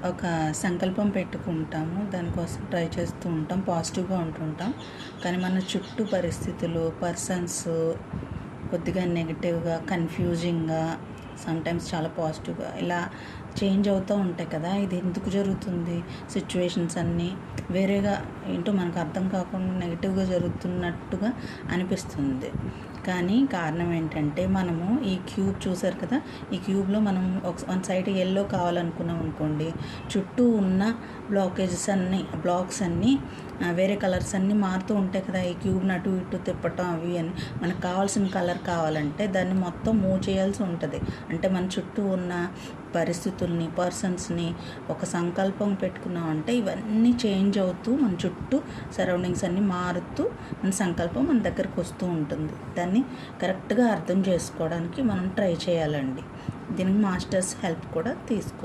ఒక సంకల్పం పెట్టుకుంటాము, దానికోసం ట్రై చేస్తూ ఉంటాం, పాజిటివ్గా ఉంటుంటాం. కానీ మన చుట్టూ పరిస్థితులు, పర్సన్స్ కొద్దిగా నెగిటివ్గా, కన్ఫ్యూజింగ్గా, సమ్టైమ్స్ చాలా పాజిటివ్గా ఇలా చేంజ్ అవుతూ ఉంటాయి కదా. ఇది ఎందుకు జరుగుతుంది? సిచ్యువేషన్స్ అన్నీ వేరేగా ఏంటో మనకు అర్థం కాకుండా నెగిటివ్గా జరుగుతున్నట్టుగా అనిపిస్తుంది. కానీ కారణం ఏంటంటే, మనము ఈ క్యూబ్ చూసారు కదా, ఈ క్యూబ్లో మనం వన్ సైడ్ ఎల్లో కావాలనుకున్నాం అనుకోండి, చుట్టూ ఉన్న బ్లాక్స్ అన్నీ వేరే కలర్స్ అన్నీ మారుతూ ఉంటాయి కదా. ఈ క్యూబ్ని అటు ఇటు తిప్పటం అవి అని మనకు కావాల్సిన కలర్ కావాలంటే దాన్ని మొత్తం మూవ్ చేయాల్సి ఉంటుంది. అంటే మన చుట్టూ ఉన్న పరిస్థితుల్ని, పర్సన్స్ని ఒక సంకల్పం పెట్టుకున్నామంటే ఇవన్నీ చేంజ్ అవుతూ మన చుట్టూ సరౌండింగ్స్ అన్నీ మారుతూ మన సంకల్పం మన దగ్గరకు వస్తూ ఉంటుంది. దాన్ని కరెక్ట్గా అర్థం చేసుకోవడానికి మనం ట్రై చేయాలండి. దీనికి మాస్టర్స్ హెల్ప్ కూడా తీసుకో.